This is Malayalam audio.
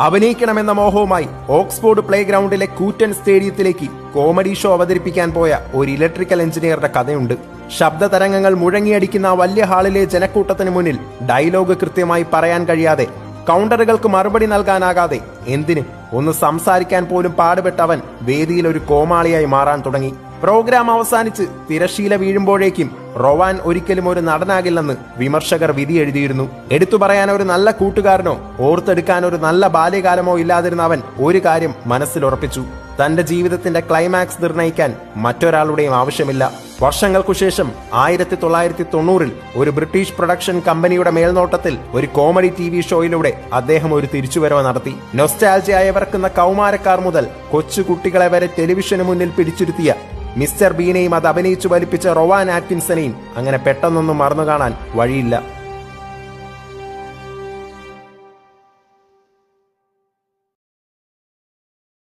അഭിനയിക്കണമെന്ന മോഹവുമായി ഓക്സ്ഫോർഡ് പ്ലേ ഗ്രൗണ്ടിലെ കൂറ്റൻ സ്റ്റേഡിയത്തിലേക്ക് കോമഡി ഷോ അവതരിപ്പിക്കാൻ പോയ ഒരു ഇലക്ട്രിക്കൽ എഞ്ചിനീയറുടെ കഥയുണ്ട്. ശബ്ദ തരംഗങ്ങൾ മുഴങ്ങിയടിക്കുന്ന ആ വലിയ ഹാളിലെ ജനക്കൂട്ടത്തിന് മുന്നിൽ ഡയലോഗ് കൃത്യമായി പറയാൻ കഴിയാതെ, കൗണ്ടറുകൾക്ക് മറുപടി നൽകാനാകാതെ, എന്തിന് ഒന്ന് സംസാരിക്കാൻ പോലും പാടുപെട്ടവൻ വേദിയിൽ ഒരു കോമാളിയായി മാറാൻ തുടങ്ങി. പ്രോഗ്രാം അവസാനിച്ച് തിരശീല വീഴുമ്പോഴേക്കും റൊവാൻ ഒരിക്കലും ഒരു നടനാകില്ലെന്ന് വിമർശകർ വിധി എഴുതിയിരുന്നു. എടുത്തു പറയാൻ ഒരു നല്ല കൂട്ടുകാരനോ ഓർത്തെടുക്കാൻ ഒരു നല്ല ബാല്യകാലമോ ഇല്ലാതിരുന്ന അവൻ ഒരു കാര്യം മനസ്സിലുറപ്പിച്ചു: തന്റെ ജീവിതത്തിന്റെ ക്ലൈമാക്സ് നിർണയിക്കാൻ മറ്റൊരാളുടെയും ആവശ്യമില്ല. വർഷങ്ങൾക്കുശേഷം 1990 ഒരു ബ്രിട്ടീഷ് പ്രൊഡക്ഷൻ കമ്പനിയുടെ മേൽനോട്ടത്തിൽ ഒരു കോമഡി TV ഷോയിലൂടെ അദ്ദേഹം ഒരു തിരിച്ചുവരവ് നടത്തി. നൊസ്റ്റാൾജിയായി വിറക്കുന്ന കൗമാരക്കാർ മുതൽ കൊച്ചുകുട്ടികളെ വരെ ടെലിവിഷന് മുന്നിൽ പിടിച്ചിരുത്തിയ മിസ്റ്റർ ബീനെയും അത് അഭിനയിച്ചു വലിപ്പിച്ച റൊവാൻ ആറ്റ്കിൻസനെയും അങ്ങനെ പെട്ടെന്നൊന്നും മറന്നു കാണാൻ വഴിയില്ല.